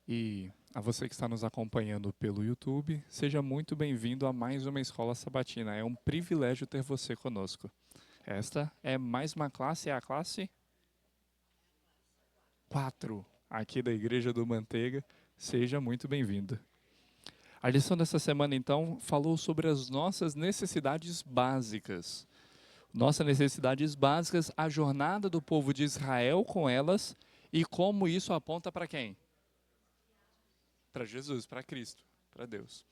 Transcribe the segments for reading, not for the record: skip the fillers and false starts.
E a você que está nos acompanhando pelo YouTube, seja muito bem-vindo a mais uma Escola Sabatina. É um privilégio ter você conosco. Esta é mais uma classe, é a classe 4 aqui da Igreja do Manteiga. Seja muito bem-vindo. A lição dessa semana, então, falou sobre as nossas necessidades básicas. Nossas necessidades básicas, a jornada do povo de Israel com elas e como isso aponta para quem? Para Jesus, para Cristo, para Deus.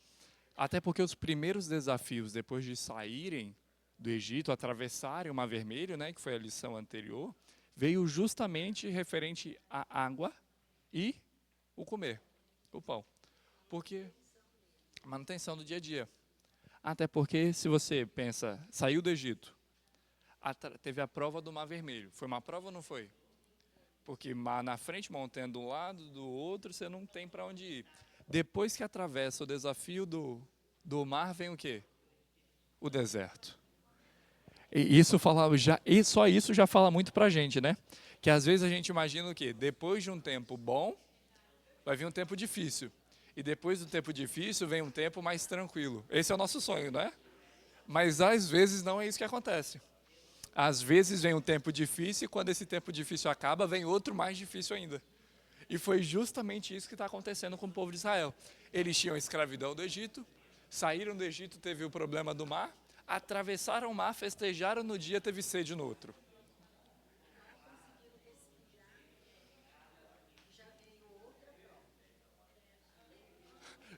Até porque os primeiros desafios, depois de saírem do Egito, atravessarem o Mar Vermelho, né, que foi a lição anterior, veio justamente referente à água e o comer, o pão. Porque manutenção do dia a dia. Até porque, se você pensa, saiu do Egito, teve a prova do Mar Vermelho. Foi uma prova ou não foi? Porque mar na frente, montanha de um lado, do outro, você não tem para onde ir. Depois que atravessa o desafio do mar, vem o quê? O deserto. E isso fala, e só isso já fala muito para a gente, né? Que às vezes a gente imagina o quê? Depois de um tempo bom, vai vir um tempo difícil. E depois do tempo difícil, vem um tempo mais tranquilo. Esse é o nosso sonho, não é? Mas às vezes não é isso que acontece. Às vezes vem um tempo difícil e quando esse tempo difícil acaba, vem outro mais difícil ainda. E foi justamente isso que está acontecendo com o povo de Israel. Eles tinham a escravidão do Egito, saíram do Egito, teve o problema do mar, atravessaram o mar, festejaram no dia, teve sede no outro.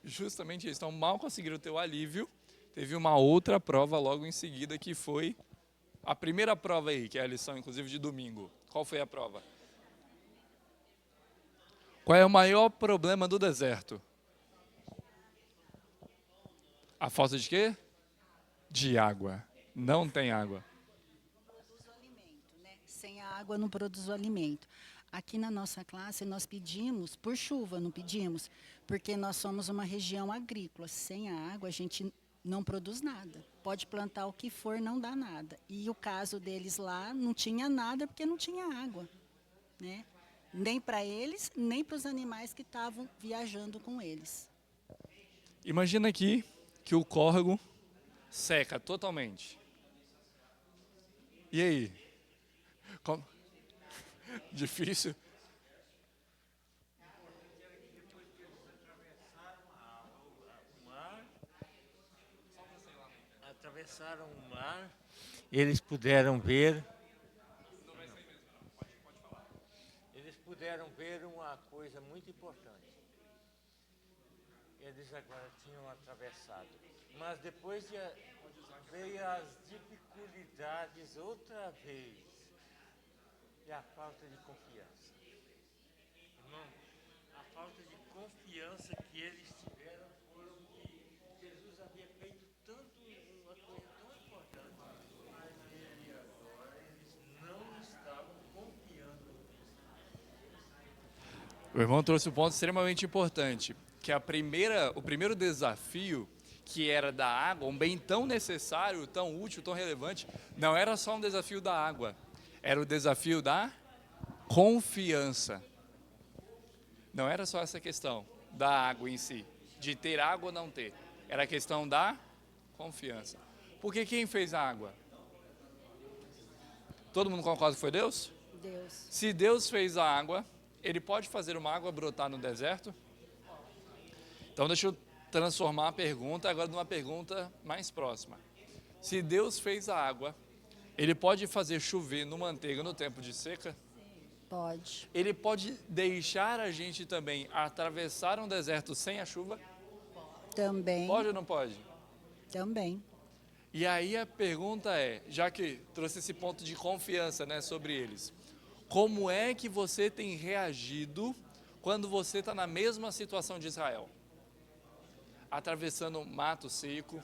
Justamente isso. Então, mal conseguiram ter o alívio, teve uma outra prova logo em seguida, que foi a primeira prova aí, que é a lição, inclusive, de domingo. Qual foi a prova? Qual é o maior problema do deserto? A falta de quê? De água. Não tem água. Produz o alimento, né? Sem a água não produz o alimento. Aqui na nossa classe nós pedimos por chuva, não pedimos, porque nós somos uma região agrícola. Sem a água a gente não produz nada. Pode plantar o que for, não dá nada. E o caso deles lá não tinha nada porque não tinha água, né? Nem para eles, nem para os animais que estavam viajando com eles. Imagina aqui que o córrego seca totalmente. E aí? Como? Difícil? Atravessaram o mar, eles puderam ver. Eles puderam ver uma coisa muito importante. Eles agora tinham atravessado. Mas depois veio as dificuldades outra vez. E a falta de confiança. Irmão, a falta de confiança que eles tiveram foram que Jesus havia feito tanto uma coisa tão importante, mas ele agora eles não estavam confiando. O irmão trouxe um ponto extremamente importante, que o primeiro desafio, que era da água, um bem tão necessário, tão útil, tão relevante, não era só um desafio da água, era o desafio da confiança. Não era só essa questão da água em si, de ter água ou não ter. Era a questão da confiança. Porque quem fez a água? Todo mundo concorda que foi Deus? Deus. Se Deus fez a água, Ele pode fazer uma água brotar no deserto? Então deixa eu transformar a pergunta agora numa pergunta mais próxima. Se Deus fez a água, Ele pode fazer chover no manteiga no tempo de seca? Pode. Ele pode deixar a gente também atravessar um deserto sem a chuva? Também. Pode ou não pode? Também. E aí a pergunta é, já que trouxe esse ponto de confiança, né, sobre eles, como é que você tem reagido quando você está na mesma situação de Israel? Atravessando um mato seco,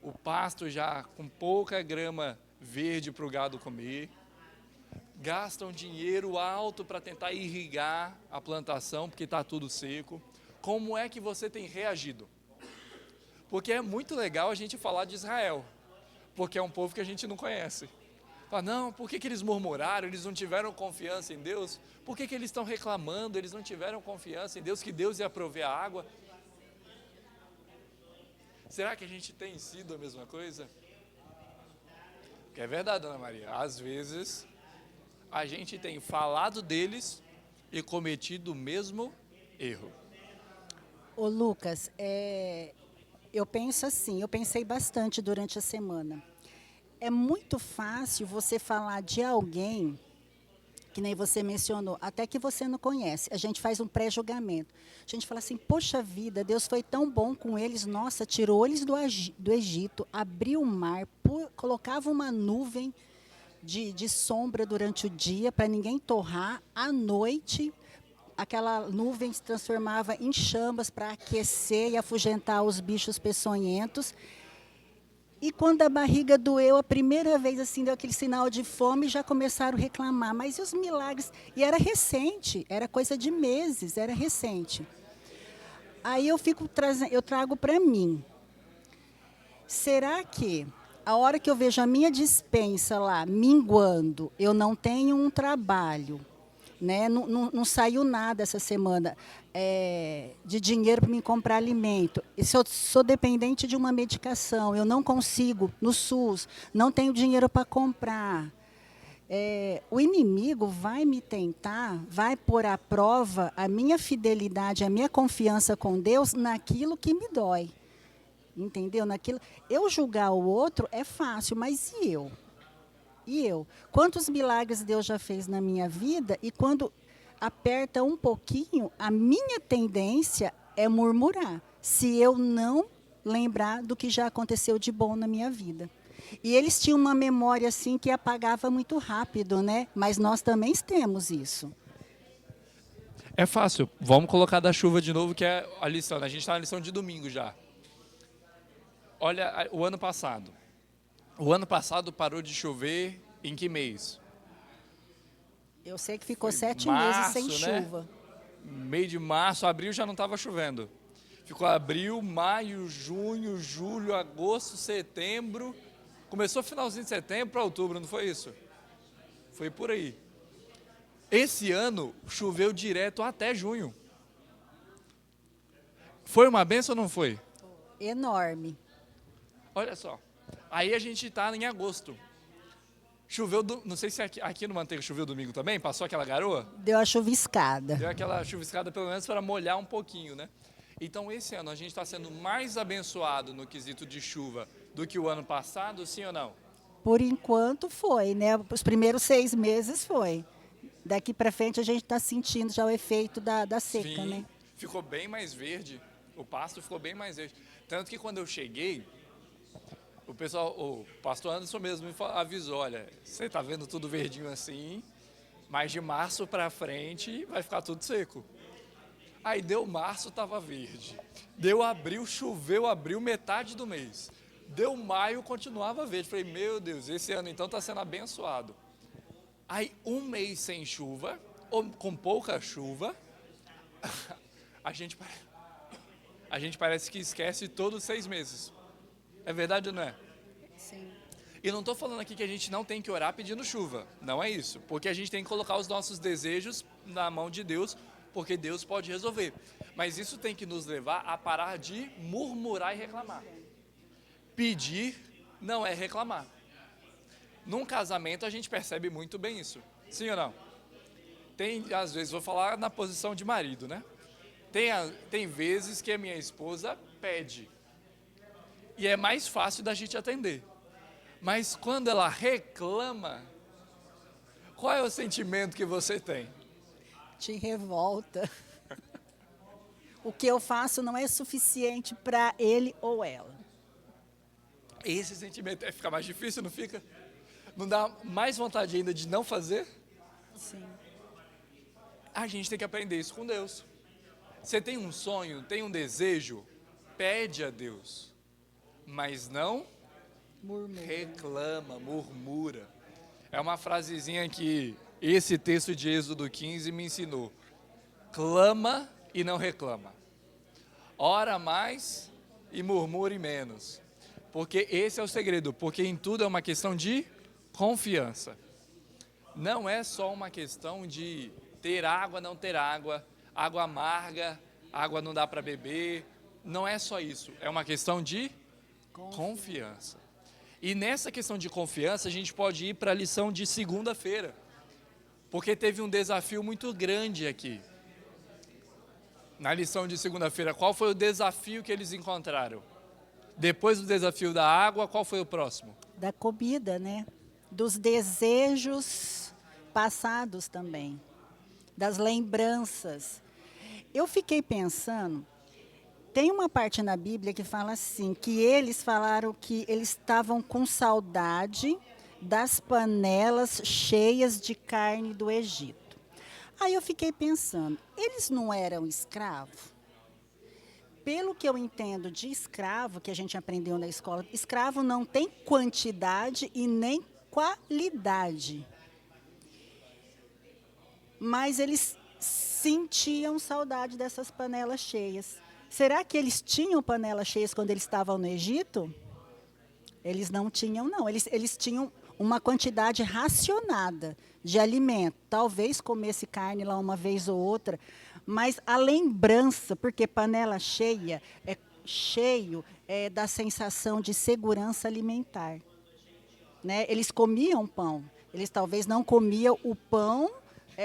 o pasto já com pouca grama verde para o gado comer, gastam dinheiro alto para tentar irrigar a plantação, porque está tudo seco. Como é que você tem reagido? Porque é muito legal a gente falar de Israel, porque é um povo que a gente não conhece. Fala, não, por que eles murmuraram? Eles não tiveram confiança em Deus? Por que eles estão reclamando? Eles não tiveram confiança em Deus, que Deus ia prover a água? Será que a gente tem sido a mesma coisa? Porque é verdade, Dona Maria, às vezes a gente tem falado deles e cometido o mesmo erro. Ô Lucas, eu penso assim, eu pensei bastante durante a semana. É muito fácil você falar de alguém, que nem você mencionou, até que você não conhece. A gente faz um pré-julgamento. A gente fala assim, poxa vida, Deus foi tão bom com eles, nossa, tirou eles do Egito, abriu o mar, colocava uma nuvem de sombra durante o dia para ninguém torrar, à noite aquela nuvem se transformava em chamas para aquecer e afugentar os bichos peçonhentos. E quando a barriga doeu, a primeira vez, assim, deu aquele sinal de fome, já começaram a reclamar. Mas e os milagres? E era recente, era coisa de meses, era recente. Aí eu trago para mim. Será que a hora que eu vejo a minha despensa lá minguando, eu não tenho um trabalho, né? Não saiu nada essa semana de dinheiro para me comprar alimento. E se eu sou dependente de uma medicação, eu não consigo, no SUS, não tenho dinheiro para comprar. O inimigo vai me tentar, vai pôr à prova a minha fidelidade, a minha confiança com Deus naquilo que me dói. Entendeu? Eu julgar o outro é fácil, mas e eu? E eu? Quantos milagres Deus já fez na minha vida e quando aperta um pouquinho, a minha tendência é murmurar, se eu não lembrar do que já aconteceu de bom na minha vida. E eles tinham uma memória assim que apagava muito rápido, né? Mas nós também temos isso. É fácil. Vamos colocar da chuva de novo, que é a lição. A gente está na lição de domingo já. Olha o ano passado. O ano passado parou de chover em que mês? Eu sei que ficou Foi 7 março, meses sem né? chuva. Meio de março, abril já não estava chovendo. Ficou abril, maio, junho, julho, agosto, setembro. Começou finalzinho de setembro para outubro, não foi isso? Foi por aí. Esse ano choveu direto até junho. Foi uma benção ou não foi? Enorme. Olha só. Aí a gente está em agosto. Choveu, não sei se aqui no Manteiga choveu domingo também, passou aquela garoa? Deu a chuviscada. Deu aquela chuviscada pelo menos para molhar um pouquinho, né? Então esse ano a gente está sendo mais abençoado no quesito de chuva do que o ano passado, sim ou não? Por enquanto foi, né? Os primeiros 6 meses foi. Daqui para frente a gente está sentindo já o efeito da seca, Sim, né? ficou bem mais verde, o pasto ficou bem mais verde. Tanto que quando eu cheguei, o pastor Anderson mesmo me avisou, olha, você está vendo tudo verdinho assim, mas de março para frente vai ficar tudo seco. Aí deu março, estava verde. Deu abril, choveu abril metade do mês. Deu maio, continuava verde. Falei, meu Deus, esse ano então está sendo abençoado. Aí um mês sem chuva, ou com pouca chuva, a gente parece que esquece todos os 6 meses. É verdade ou não é? Sim. E não estou falando aqui que a gente não tem que orar pedindo chuva. Não é isso. Porque a gente tem que colocar os nossos desejos na mão de Deus, porque Deus pode resolver. Mas isso tem que nos levar a parar de murmurar e reclamar. Pedir não é reclamar. Num casamento a gente percebe muito bem isso. Sim ou não? Às vezes, vou falar na posição de marido, né? Tem vezes que a minha esposa pede. E é mais fácil da gente atender. Mas quando ela reclama, qual é o sentimento que você tem? Te revolta. O que eu faço não é suficiente para ele ou ela. Esse sentimento fica mais difícil, não fica? Não dá mais vontade ainda de não fazer? Sim. A gente tem que aprender isso com Deus. Você tem um sonho, tem um desejo, pede a Deus. Mas não reclama, murmura. É uma frasezinha que esse texto de Êxodo 15 me ensinou. Clama e não reclama. Ora mais e murmure menos. Porque esse é o segredo. Porque em tudo é uma questão de Confiança. Não é só uma questão de ter água, não ter água, água amarga, água não dá para beber. Não é só isso, é uma questão de confiança. E nessa questão de confiança, a gente pode ir para a lição de segunda-feira, porque teve um desafio muito grande aqui. Na lição de segunda-feira, qual foi o desafio que eles encontraram? Depois do desafio da água, qual foi o próximo? Da comida, né? Dos desejos passados também, das lembranças. Eu fiquei pensando, tem uma parte na Bíblia que fala assim, que eles falaram que eles estavam com saudade das panelas cheias de carne do Egito. Aí eu fiquei pensando, eles não eram escravos? Pelo que eu entendo de escravo, que a gente aprendeu na escola, escravo não tem quantidade e nem qualidade. Mas eles sentiam saudade dessas panelas cheias. Será que eles tinham panelas cheias quando eles estavam no Egito? Eles não tinham, não. Eles tinham uma quantidade racionada de alimento. Talvez comesse carne lá uma vez ou outra, mas a lembrança, porque panela cheia é cheio da sensação de segurança alimentar. Né? Eles comiam pão. Eles talvez não comiam o pão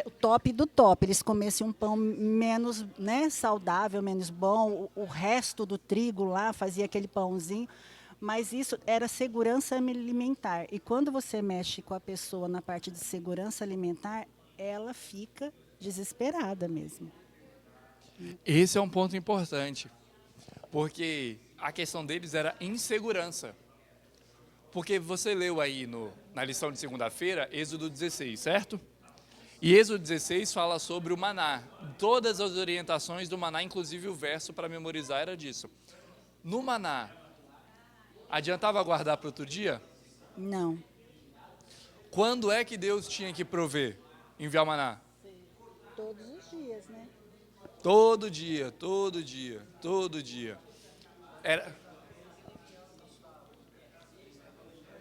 o top do top. Eles comessem um pão menos, né, saudável, menos bom. O resto do trigo lá fazia aquele pãozinho. Mas isso era segurança alimentar. E quando você mexe com a pessoa na parte de segurança alimentar, ela fica desesperada mesmo. Esse é um ponto importante, porque a questão deles era insegurança. Porque você leu aí na lição de segunda-feira, Êxodo 16, certo? E Êxodo 16 fala sobre o maná. Todas as orientações do maná, inclusive o verso para memorizar era disso. No maná, adiantava guardar para outro dia? Não. Quando é que Deus tinha que prover, enviar o maná? Todos os dias, né? Todo dia, todo dia, todo dia. Era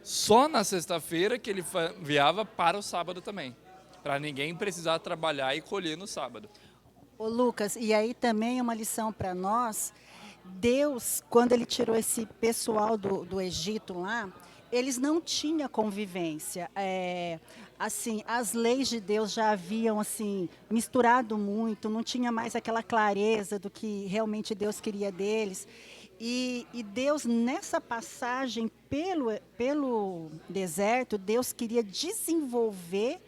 só na sexta-feira que ele enviava para o sábado também, para ninguém precisar trabalhar e colher no sábado. Ô Lucas, e aí também uma lição para nós, Deus, quando ele tirou esse pessoal do Egito lá, eles não tinham convivência. Assim, as leis de Deus já haviam assim misturado muito, não tinha mais aquela clareza do que realmente Deus queria deles. E Deus, nessa passagem pelo deserto, Deus queria desenvolver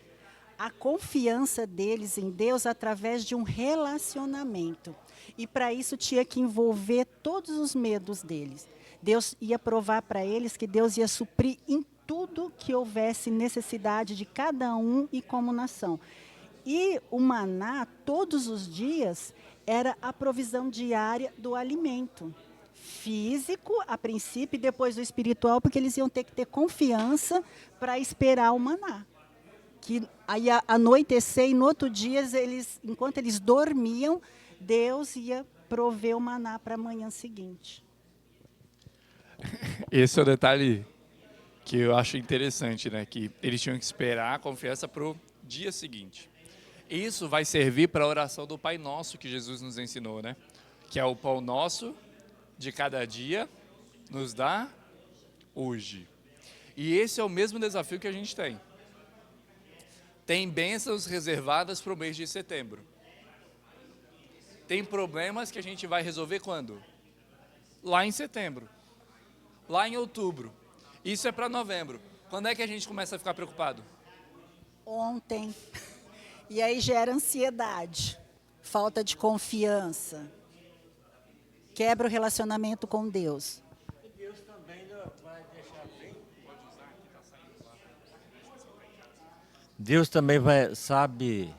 a confiança deles em Deus através de um relacionamento. E para isso tinha que envolver todos os medos deles. Deus ia provar para eles que Deus ia suprir em tudo que houvesse necessidade de cada um e como nação. E o maná, todos os dias, era a provisão diária do alimento. Físico, a princípio, e depois o espiritual, porque eles iam ter que ter confiança para esperar o maná. Que aí anoitecer e no outro dia, enquanto eles dormiam, Deus ia prover o maná para a manhã seguinte. Esse é o detalhe que eu acho interessante, né? Que eles tinham que esperar a confiança para o dia seguinte. Isso vai servir para a oração do Pai Nosso que Jesus nos ensinou, né? Que é o pão nosso de cada dia nos dá hoje. E esse é o mesmo desafio que a gente tem. Tem bênçãos reservadas para o mês de setembro. Tem problemas que a gente vai resolver quando? Lá em setembro. Lá em outubro. Isso é para novembro. Quando é que a gente começa a ficar preocupado? Ontem. E aí gera ansiedade, falta de confiança, quebra o relacionamento com Deus. E Deus também vai deixar bem. Deus também sabe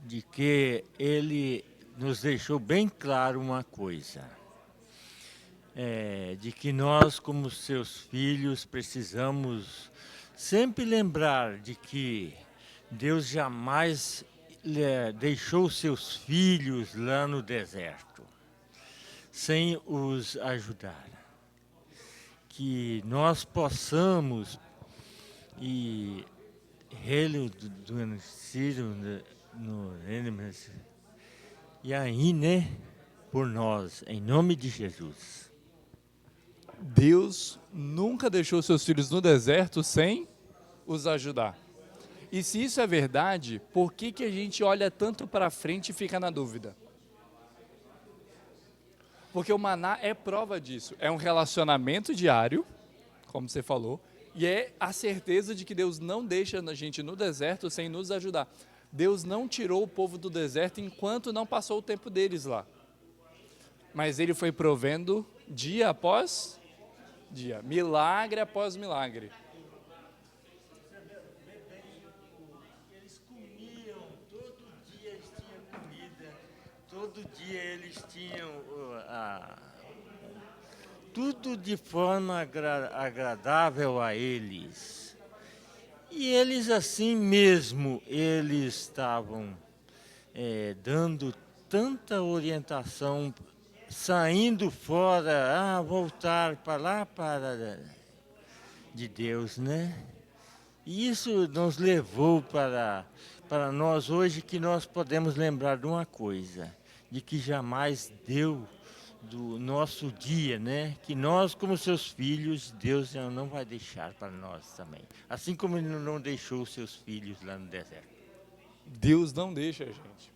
de que Ele nos deixou bem claro uma coisa. De que nós, como seus filhos, precisamos sempre lembrar de que Deus jamais deixou seus filhos lá no deserto, sem os ajudar. Que nós possamos E ele do nascido no Enemies. E aí, né, por nós, em nome de Jesus. Deus nunca deixou seus filhos no deserto sem os ajudar. E se isso é verdade, por que que a gente olha tanto para frente e fica na dúvida? Porque o maná é prova disso. É um relacionamento diário, como você falou, e é a certeza de que Deus não deixa a gente no deserto sem nos ajudar. Deus não tirou o povo do deserto enquanto não passou o tempo deles lá. Mas ele foi provendo dia após dia, milagre após milagre. Eles comiam, todo dia eles tinham comida, todo dia eles tinham tudo de forma agradável a eles. E eles assim mesmo, eles estavam dando tanta orientação, saindo fora, voltar para lá, para de Deus, né? E isso nos levou para nós hoje que nós podemos lembrar de uma coisa, de que jamais deu do nosso dia, né? Que nós, como seus filhos, Deus não vai deixar para nós também. Assim como Ele não deixou os seus filhos lá no deserto. Deus não deixa a gente.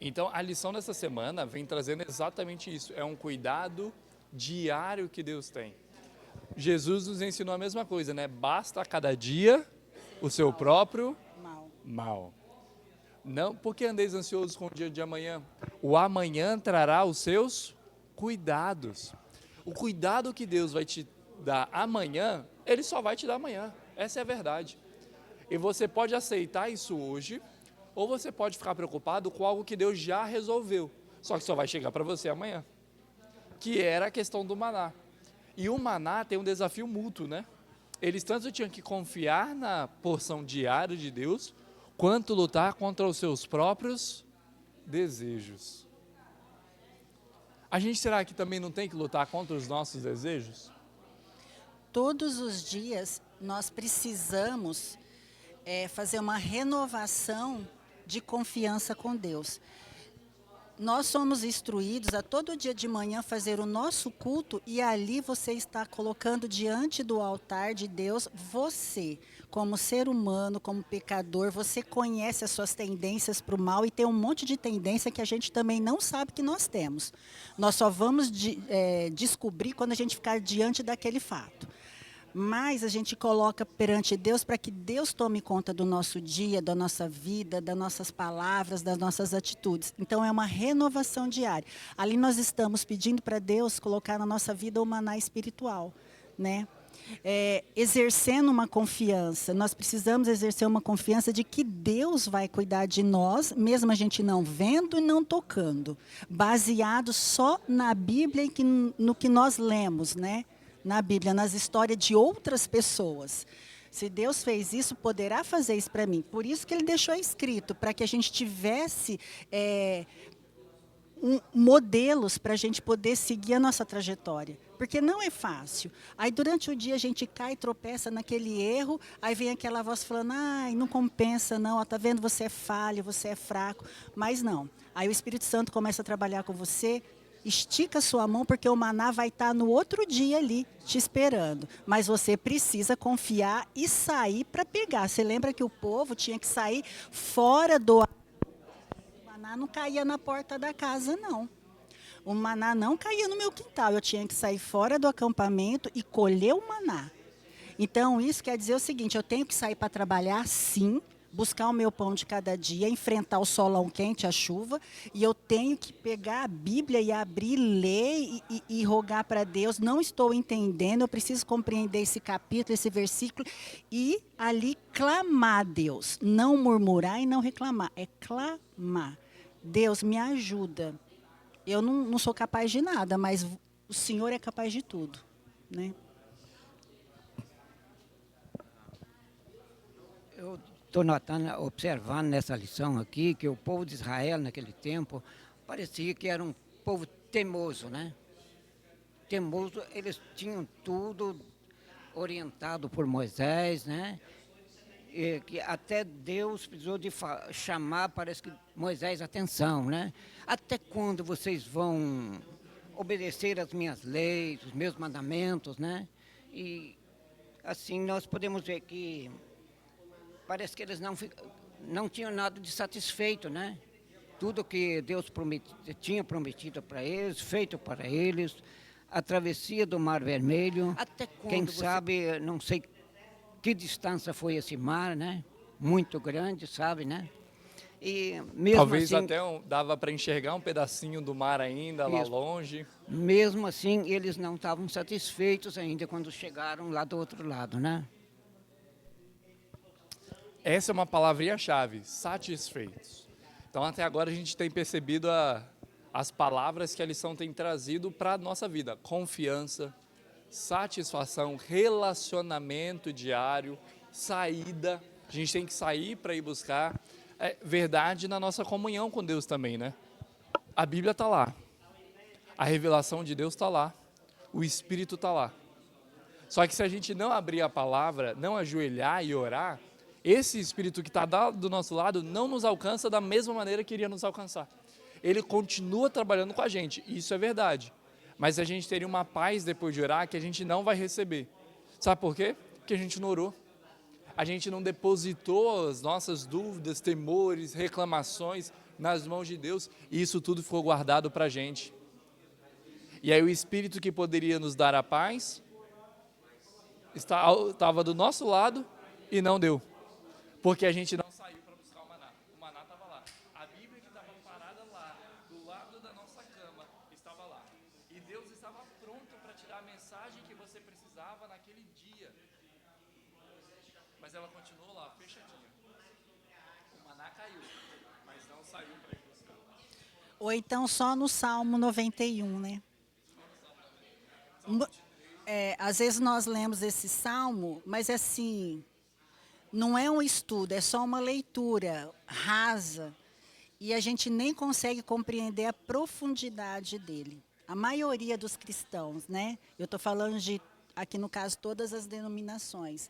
Então, a lição dessa semana vem trazendo exatamente isso. É um cuidado diário que Deus tem. Jesus nos ensinou a mesma coisa, né? Basta a cada dia o seu próprio mal. Não, porque andeis ansiosos com o dia de amanhã? O amanhã trará os seus cuidados. O cuidado que Deus vai te dar amanhã, Ele só vai te dar amanhã. Essa é a verdade. E você pode aceitar isso hoje, ou você pode ficar preocupado com algo que Deus já resolveu, só que só vai chegar para você amanhã, que era a questão do maná. E o maná tem um desafio mútuo, né? Eles tanto tinham que confiar na porção diária de Deus, quanto lutar contra os seus próprios desejos. A gente será que também não tem que lutar contra os nossos desejos? Todos os dias nós precisamos fazer uma renovação de confiança com Deus. Nós somos instruídos a todo dia de manhã fazer o nosso culto e ali você está colocando diante do altar de Deus você, como ser humano, como pecador, você conhece as suas tendências para o mal e tem um monte de tendência que a gente também não sabe que nós temos. Nós só vamos descobrir quando a gente ficar diante daquele fato. Mas a gente coloca perante Deus para que Deus tome conta do nosso dia, da nossa vida, das nossas palavras, das nossas atitudes. Então é uma renovação diária. Ali nós estamos pedindo para Deus colocar na nossa vida o maná espiritual, né? Exercendo uma confiança. Nós precisamos exercer uma confiança de que Deus vai cuidar de nós, mesmo a gente não vendo e não tocando. Baseado só na Bíblia e no que nós lemos, né? Na Bíblia, nas histórias de outras pessoas. Se Deus fez isso, poderá fazer isso para mim. Por isso que Ele deixou escrito, para que a gente tivesse modelos para a gente poder seguir a nossa trajetória. Porque não é fácil. Aí durante o dia a gente cai e tropeça naquele erro, aí vem aquela voz falando, ai, não compensa não, tá vendo, você é falho, você é fraco. Mas não. Aí o Espírito Santo começa a trabalhar com você. Estica a sua mão, porque o maná vai estar no outro dia ali, te esperando. Mas você precisa confiar e sair para pegar. Você lembra que o povo tinha que sair fora do... O maná não caía na porta da casa, não. O maná não caía no meu quintal. Eu tinha que sair fora do acampamento e colher o maná. Então, isso quer dizer o seguinte, eu tenho que sair para trabalhar, sim, buscar o meu pão de cada dia, enfrentar o solão quente, a chuva, e eu tenho que pegar a Bíblia e abrir, ler e rogar para Deus, não estou entendendo, eu preciso compreender esse capítulo, esse versículo, e ali clamar a Deus, não murmurar e não reclamar, é clamar. Deus, me ajuda. Eu não sou capaz de nada, mas o Senhor é capaz de tudo, né? Eu estou notando, observando nessa lição aqui, que o povo de Israel, naquele tempo, parecia que era um povo teimoso, né? Teimoso, eles tinham tudo orientado por Moisés, né? que até Deus precisou de chamar, parece que Moisés, atenção, né? Até quando vocês vão obedecer as minhas leis, os meus mandamentos, né? E assim nós podemos ver que parece que eles não tinham nada de satisfeito, né? Tudo que Deus tinha prometido para eles, feito para eles, a travessia do Mar Vermelho. Até quando quem sabe, não sei que distância foi esse mar, né? Muito grande, sabe, né? E mesmo Talvez assim, até dava para enxergar um pedacinho do mar ainda lá Isso. longe. mesmo assim, eles não estavam satisfeitos ainda quando chegaram lá do outro lado, né? Essa é uma palavrinha-chave, satisfeitos. Então, até agora a gente tem percebido as palavras que a lição tem trazido para a nossa vida. Confiança, satisfação, relacionamento diário, saída. A gente tem que sair para ir buscar verdade na nossa comunhão com Deus também, né? A Bíblia está lá. A revelação de Deus está lá. O Espírito está lá. Só que se a gente não abrir a palavra, não ajoelhar e orar, esse Espírito que está do nosso lado não nos alcança da mesma maneira que iria nos alcançar. Ele continua trabalhando com a gente, isso é verdade. Mas a gente teria uma paz depois de orar que a gente não vai receber. Sabe por quê? Porque a gente não orou. A gente não depositou as nossas dúvidas, temores, reclamações nas mãos de Deus e isso tudo ficou guardado para a gente. E aí o Espírito que poderia nos dar a paz estava do nosso lado e não deu. Porque a gente não saiu para buscar o maná. O maná estava lá. A Bíblia que estava parada lá, do lado da nossa cama, estava lá. E Deus estava pronto para te dar a mensagem que você precisava naquele dia. Mas ela continuou lá, fechadinha. O maná caiu, mas não saiu para ir buscar. Ou então só no Salmo 91, né? Às vezes nós lemos esse salmo, mas assim, não é um estudo, é só uma leitura rasa e a gente nem consegue compreender a profundidade dele. A maioria dos cristãos, né? Eu estou falando de, aqui no caso, todas as denominações.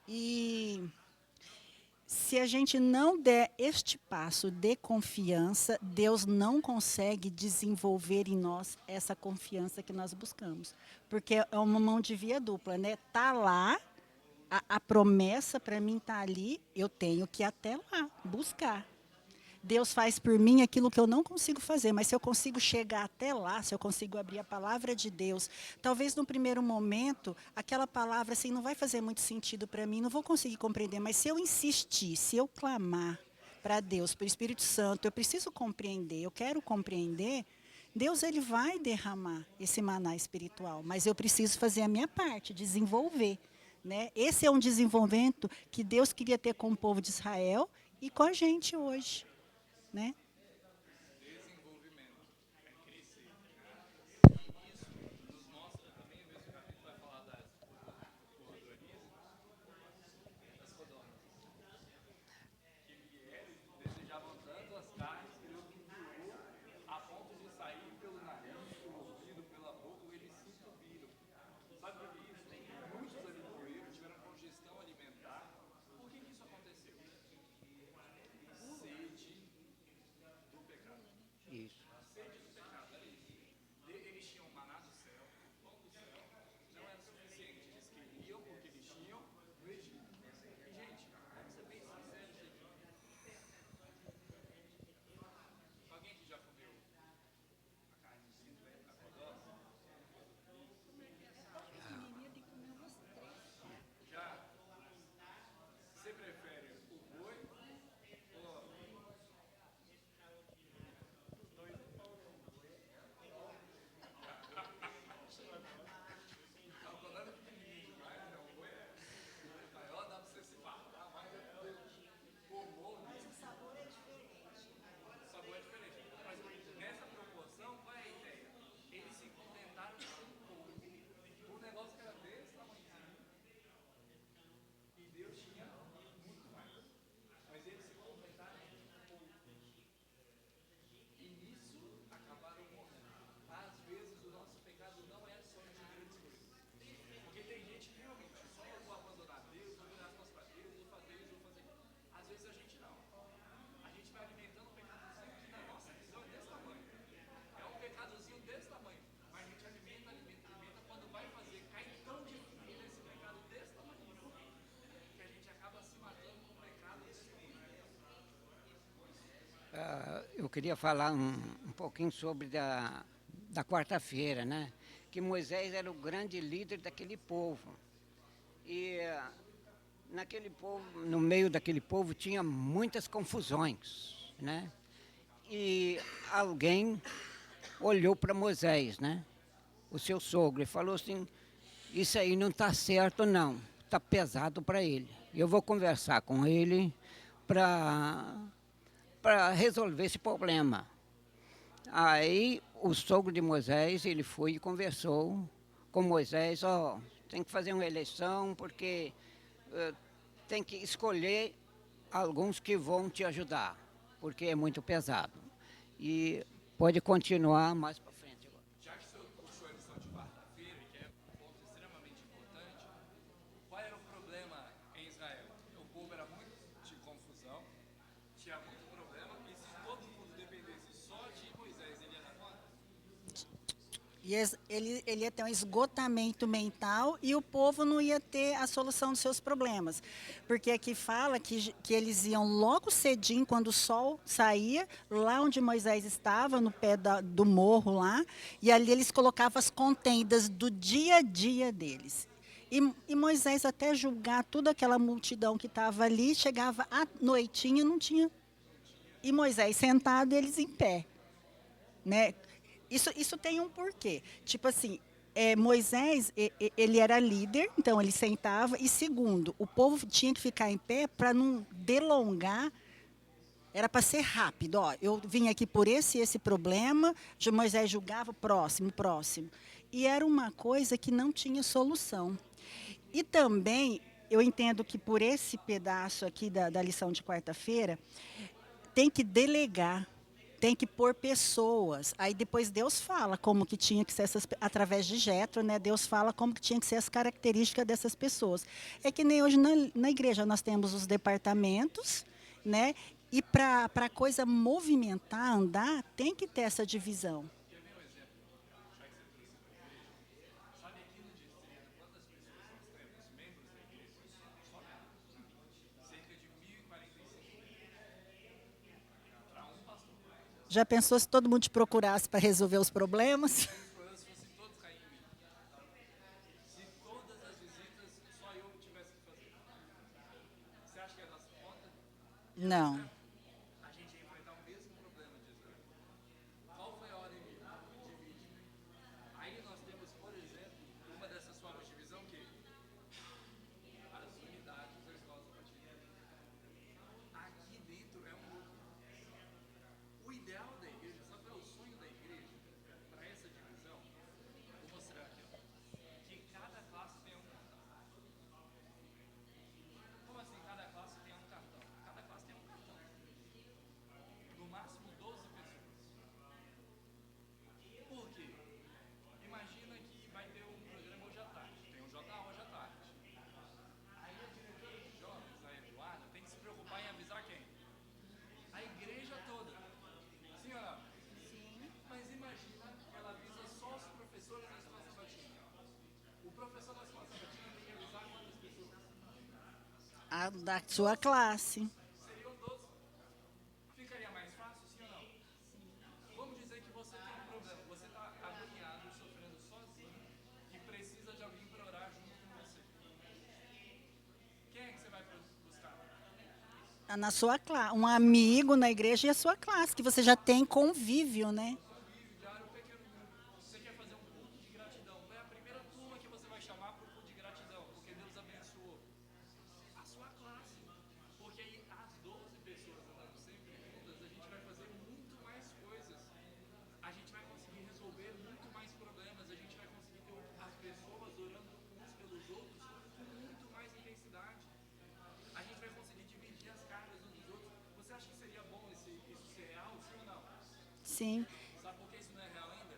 E se a gente não der este passo de confiança, Deus não consegue desenvolver em nós essa confiança que nós buscamos. Porque é uma mão de via dupla, né? Tá lá, a promessa para mim está ali, eu tenho que ir até lá, buscar. Deus faz por mim aquilo que eu não consigo fazer, mas se eu consigo chegar até lá, se eu consigo abrir a palavra de Deus, talvez no primeiro momento, aquela palavra assim não vai fazer muito sentido para mim, não vou conseguir compreender, mas se eu insistir, se eu clamar para Deus, para o Espírito Santo, eu preciso compreender, eu quero compreender, Deus ele vai derramar esse maná espiritual, mas eu preciso fazer a minha parte, desenvolver. Né? Esse é um desenvolvimento que Deus queria ter com o povo de Israel e com a gente hoje. Né? Desenvolvimento é crescer. E isso nos mostra também, o mesmo capítulo vai falar das codornizes, das codornas, que vieram e desejavam tanto as carnes que Deus enviou a ponto de sair pelo nariz, pelo ouvido, pela boca, eles se entupiram. Sabe por que isso? Muitos ali morreram, tiveram congestão alimentar. Por que isso aconteceu? Sede do pecado. Isso. A sede do pecado era isso. Eles tinham maná do céu, pão do céu, não era suficiente. Eles queriam porque eles tinham no Egito. E, gente, vamos ser bem sinceros, gente. Alguém que já comeu a carnezinha da codorna? Já? Você prefere o boi ou Eu queria falar um pouquinho sobre da quarta-feira, né? Que Moisés era o grande líder daquele povo. E naquele povo, no meio daquele povo tinha muitas confusões, né? E alguém olhou para Moisés, né? O seu sogro, e falou assim: isso aí não está certo, não. Está pesado para ele. Eu vou conversar com ele para resolver esse problema. Aí o sogro de Moisés, ele foi e conversou com Moisés: ó, tem que fazer uma eleição porque tem que escolher alguns que vão te ajudar, porque é muito pesado. E pode continuar mais para frente agora. Já que o senhor puxou a lição de quarta-feira, que é um ponto extremamente importante, qual era o problema em Israel? O povo era muito de confusão, tinha muito problema, e se todo mundo dependesse só de Moisés, ele ia dar conta? E ele ia ter um esgotamento mental e o povo não ia ter a solução dos seus problemas. Porque aqui fala que eles iam logo cedinho, quando o sol saía, lá onde Moisés estava, no pé do morro lá, e ali eles colocavam as contendas do dia a dia deles. E Moisés, até julgar toda aquela multidão que estava ali, chegava à noitinha, não tinha. E Moisés sentado, eles em pé, né? Isso tem um porquê. Tipo assim, Moisés, ele era líder, então ele sentava. E segundo, o povo tinha que ficar em pé para não delongar. Era para ser rápido. Ó, eu vim aqui por esse problema. Moisés julgava, próximo. E era uma coisa que não tinha solução. E também, eu entendo que por esse pedaço aqui da lição de quarta-feira, tem que delegar. Tem que pôr pessoas. Aí depois Deus fala como que tinha que ser através de Jetro, né? Deus fala como que tinha que ser as características dessas pessoas. É que nem hoje na igreja nós temos os departamentos, né? E para a coisa movimentar, andar, tem que ter essa divisão. Já pensou se todo mundo te procurasse para resolver os problemas? Não. Aí nós temos, por exemplo, uma dessas formas de divisão que as unidades da escola sabatina. Aqui dentro é um núcleo. O ideal da igreja, sabe qual é o sonho da igreja para essa divisão? Vou mostrar aqui, ó. Que cada classe tem um cartão. Como assim cada classe tem um cartão? Cada classe tem um cartão. No máximo 12 pessoas. Por quê? Imagina que vai ter um programa hoje à tarde. Tem um JA hoje à tarde. Aí a diretora de jovens, a Eduarda, tem que se preocupar em avisar quem? A igreja toda. Sim ou não? Sim. Mas imagina que ela avisa só os professores da escola sabatina. O professor da escola sabatina tem que avisar quantas pessoas? A da sua classe. Seriam 12. Ficaria mais fácil, sim ou não? Vamos dizer que você tem um problema, você está agoniado, sofrendo sozinho e precisa de alguém para orar junto com você. Quem é que você vai buscar? Na sua classe. Um amigo na igreja e a sua classe, que você já tem convívio, né? Diário pequeno grupo. Você quer fazer um culto de gratidão? Qual é a primeira turma que você vai chamar para o culto de gratidão? Porque Deus abençoou. A sua classe. Porque aí as 12 pessoas andando sempre juntas, a gente vai fazer muito mais coisas. A gente vai conseguir resolver muito mais problemas. A gente vai conseguir ter as pessoas orando uns pelos outros com muito mais intensidade. A gente vai conseguir dividir as cargas uns dos outros. Você acha que seria bom isso ser real, sim ou não? Sim. Sabe por que isso não é real ainda?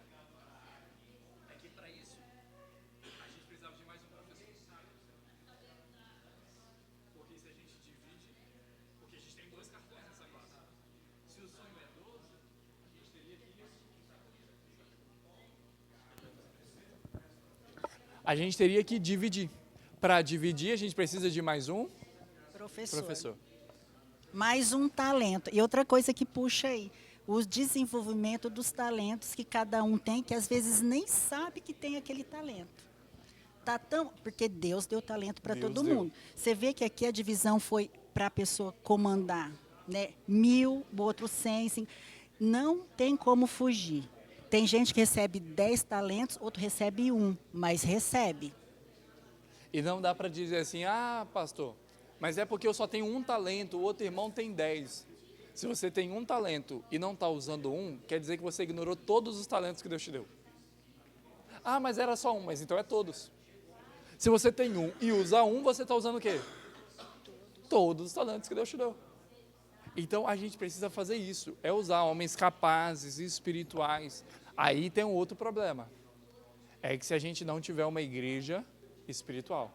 É que para isso, a gente precisava de mais um professor. Porque se a gente divide, porque a gente tem 2 cartões nessa classe. Se o sonho é 12, a gente teria que A gente teria que dividir. Para dividir, a gente precisa de mais um Professor. professor. Mais um talento. E outra coisa que puxa aí, o desenvolvimento dos talentos que cada um tem, que às vezes nem sabe que tem aquele talento. Tá tão, porque Deus deu talento para Deus todo deu. mundo. Você vê que aqui a divisão foi para a pessoa comandar, né? 1000, o outro 100, 5. Não tem como fugir. Tem gente que recebe 10 talentos, outro recebe 1, mas recebe. E não dá para dizer assim, ah, pastor, mas é porque eu só tenho um talento, o outro irmão tem 10. Se você tem um talento e não está usando um, quer dizer que você ignorou todos os talentos que Deus te deu. Ah, mas era só um, mas então é todos. Se você tem um e usa um, você está usando o quê? Todos os talentos que Deus te deu. Então a gente precisa fazer isso, é usar homens capazes, espirituais. Aí tem um outro problema, é que se a gente não tiver uma igreja espiritual,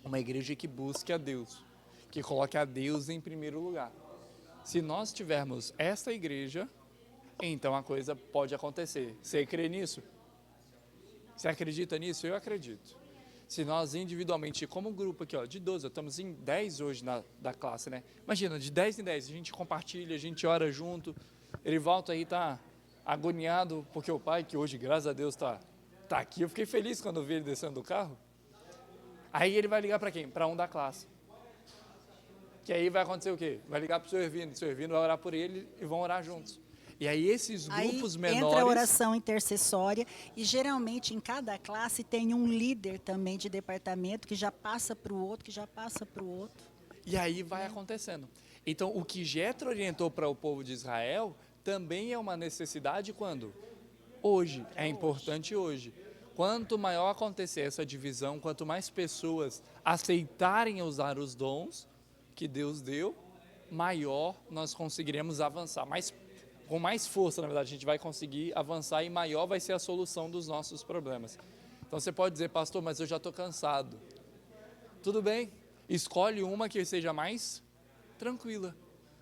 uma igreja que busque a Deus, que coloque a Deus em primeiro lugar. Se nós tivermos esta igreja, então a coisa pode acontecer. Você crê nisso? Você acredita nisso? Eu acredito. Se nós individualmente, como grupo aqui, ó, de 12, estamos em 10 hoje da classe, né? Imagina, de 10 em 10, a gente compartilha, a gente ora junto. Erivaldo aí tá agoniado, porque o pai, que hoje, graças a Deus, tá aqui. Eu fiquei feliz quando vi ele descendo do carro. Aí ele vai ligar para quem? Para um da classe. Que aí vai acontecer o quê? Vai ligar para o seu Ervino vai orar por ele e vão orar juntos. E aí esses grupos Aí menores... entra a oração intercessória e geralmente em cada classe tem um líder também de departamento que já passa para o outro, que já passa para o outro. E aí vai acontecendo. Então, o que Jetro orientou para o povo de Israel também é uma necessidade quando? Hoje. É importante hoje. Quanto maior acontecer essa divisão, quanto mais pessoas aceitarem usar os dons que Deus deu, maior nós conseguiremos avançar. Com mais força, na verdade, a gente vai conseguir avançar e maior vai ser a solução dos nossos problemas. Então você pode dizer, pastor, mas eu já estou cansado. Tudo bem, escolhe uma que seja mais tranquila,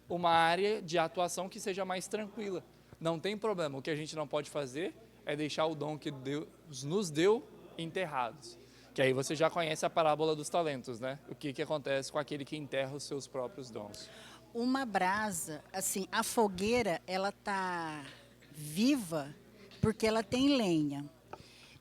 uma área de atuação que seja mais tranquila. Não tem problema, o que a gente não pode fazer é deixar o dom que Deus nos deu enterrados. Que aí você já conhece a parábola dos talentos, né? O que acontece com aquele que enterra os seus próprios dons. Uma brasa, assim, a fogueira, ela tá viva porque ela tem lenha.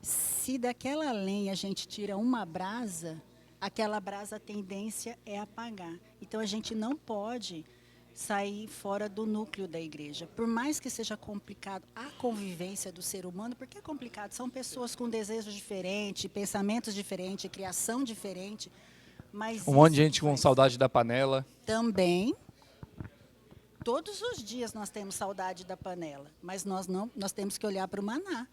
Se daquela lenha a gente tira uma brasa, aquela brasa a tendência é apagar. Então a gente não pode sair fora do núcleo da igreja. Por mais que seja complicado a convivência do ser humano, porque é complicado, são pessoas com desejos diferentes, pensamentos diferentes, criação diferente, mas Um monte de isso gente com faz- saudade da panela. Também. Todos os dias nós temos saudade da panela, mas nós temos que olhar para o maná,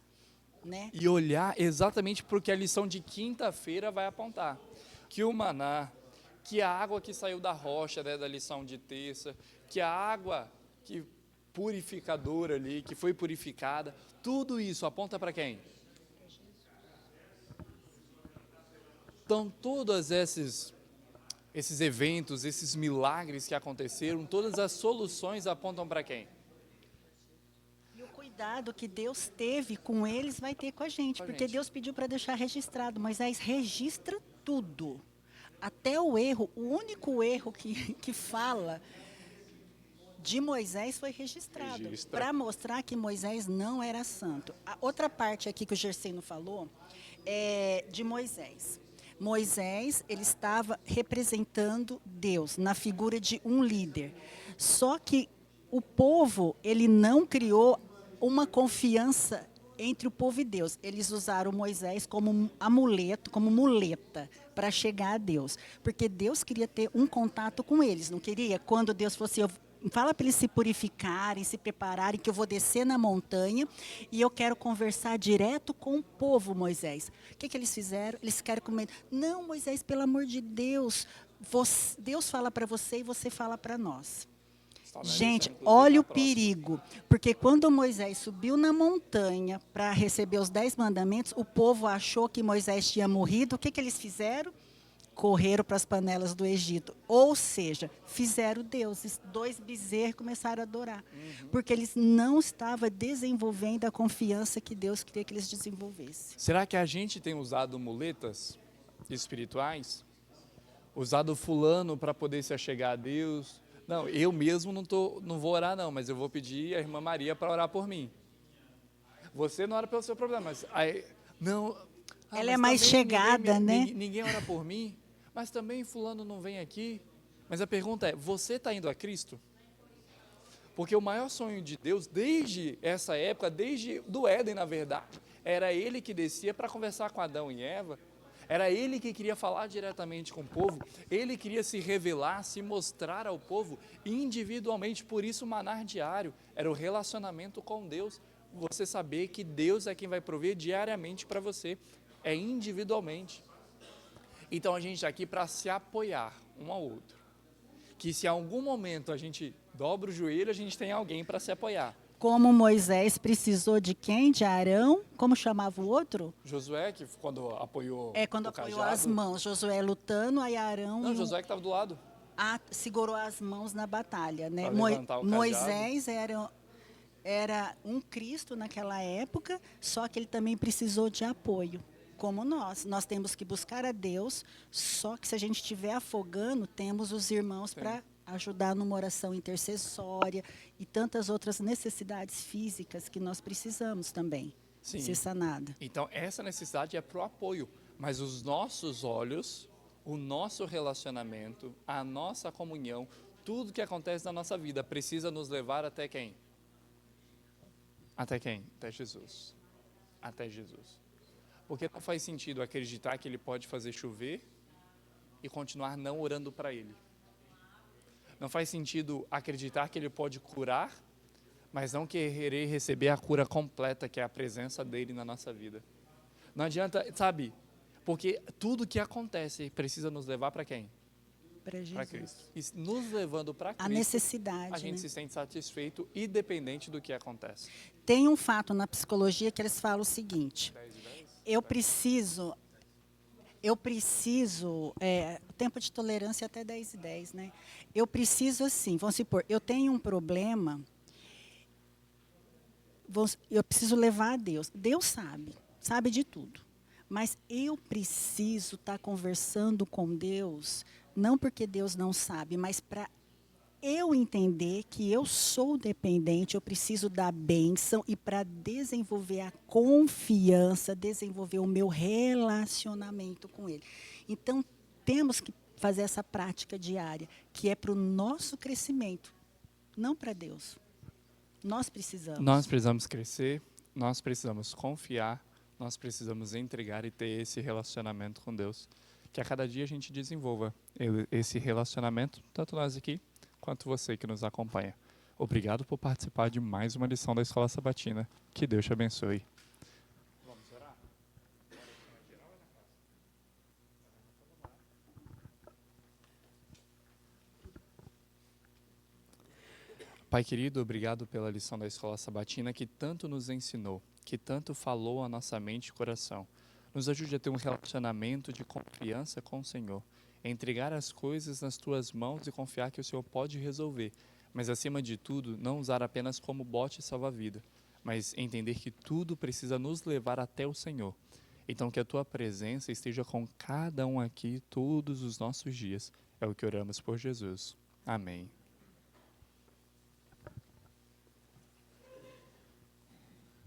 né? E olhar exatamente porque a lição de quinta-feira vai apontar. Que o maná, que a água que saiu da rocha, né, da lição de terça, que a água que purificadora ali, que foi purificada, tudo isso aponta para quem? Então, todos esses eventos, esses milagres que aconteceram, todas as soluções apontam para quem? E o cuidado que Deus teve com eles vai ter com a gente, Com a porque gente. Deus pediu para deixar registrado. Moisés registra tudo, até o erro. O único erro que fala de Moisés foi registrado, Registra. para mostrar que Moisés não era santo. A outra parte aqui que o Gerseno falou é de Moisés. Moisés, ele estava representando Deus na figura de um líder. Só que o povo, ele não criou uma confiança entre o povo e Deus. Eles usaram Moisés como amuleto, como muleta para chegar a Deus. Porque Deus queria ter um contato com eles, não queria? Quando Deus fosse, fala para eles se purificarem, se prepararem, que eu vou descer na montanha e eu quero conversar direto com o povo, Moisés. O que eles fizeram? Eles ficaram com medo. Não, Moisés, pelo amor de Deus, Deus fala para você e você fala para nós. Gente, olha o perigo, porque quando Moisés subiu na montanha para receber os 10 mandamentos, o povo achou que Moisés tinha morrido. O que eles fizeram? Correram para as panelas do Egito. Ou seja, fizeram deuses, 2 bezerros, começaram a adorar. Porque eles não estavam desenvolvendo a confiança que Deus queria que eles desenvolvessem. Será que a gente tem usado muletas espirituais? Usado fulano para poder se achegar a Deus? Não, eu mesmo não vou orar não, mas eu vou pedir a irmã Maria para orar por mim. Você não ora pelo seu problema, mas aí, não. Ela mas é mais também chegada, né? Ninguém ora por mim, mas também fulano não vem aqui. Mas a pergunta é, você está indo a Cristo? Porque o maior sonho de Deus, desde essa época, desde do Éden, na verdade, era Ele que descia para conversar com Adão e Eva, era Ele que queria falar diretamente com o povo, Ele queria se revelar, se mostrar ao povo individualmente, por isso o manar diário era o relacionamento com Deus, você saber que Deus é quem vai prover diariamente para você, é individualmente. Então a gente está aqui para se apoiar um ao outro. Que se em algum momento a gente dobra o joelho, a gente tem alguém para se apoiar. Como Moisés precisou de quem? De Arão? Como chamava o outro? Josué, que quando apoiou Quando o apoiou cajado, as mãos. Josué lutando, aí Arão Não, Josué que estava do lado. segurou as mãos na batalha, né? Pra levantar o cajado. Moisés era um Cristo naquela época, só que ele também precisou de apoio. Como nós temos que buscar a Deus, só que se a gente estiver afogando, temos os irmãos para ajudar numa oração intercessória e tantas outras necessidades físicas que nós precisamos também ser sanada. Então, essa necessidade é para o apoio, mas os nossos olhos, o nosso relacionamento, a nossa comunhão, tudo que acontece na nossa vida precisa nos levar até quem? Até quem? Até Jesus. Até Jesus. Porque não faz sentido acreditar que Ele pode fazer chover e continuar não orando para Ele. Não faz sentido acreditar que Ele pode curar, mas não querer receber a cura completa, que é a presença dEle na nossa vida. Não adianta, sabe? Porque tudo que acontece precisa nos levar para quem? Para Cristo. E nos levando para Cristo, a necessidade, a gente né? se sente satisfeito, independente do que acontece. Tem um fato na psicologia que eles falam o seguinte: eu preciso, o tempo de tolerância é até 10:10, né? Eu preciso assim, vamos supor, eu tenho um problema, eu preciso levar a Deus. Deus sabe de tudo. Mas eu preciso estar conversando com Deus, não porque Deus não sabe, mas para eu entender que eu sou dependente, eu preciso da bênção e para desenvolver a confiança, desenvolver o meu relacionamento com Ele. Então, temos que fazer essa prática diária, que é para o nosso crescimento, não para Deus. Nós precisamos. Nós precisamos crescer, nós precisamos confiar, nós precisamos entregar e ter esse relacionamento com Deus. Que a cada dia a gente desenvolva esse relacionamento, tanto nós aqui, quanto você que nos acompanha. Obrigado por participar de mais uma lição da Escola Sabatina. Que Deus te abençoe. Vamos orar? Pai querido, obrigado pela lição da Escola Sabatina que tanto nos ensinou, que tanto falou a nossa mente e coração. Nos ajude a ter um relacionamento de confiança com o Senhor, entregar as coisas nas tuas mãos e confiar que o Senhor pode resolver, mas acima de tudo, não usar apenas como bote salva-vida, mas entender que tudo precisa nos levar até o Senhor. Então que a tua presença esteja com cada um aqui todos os nossos dias. É o que oramos por Jesus. Amém.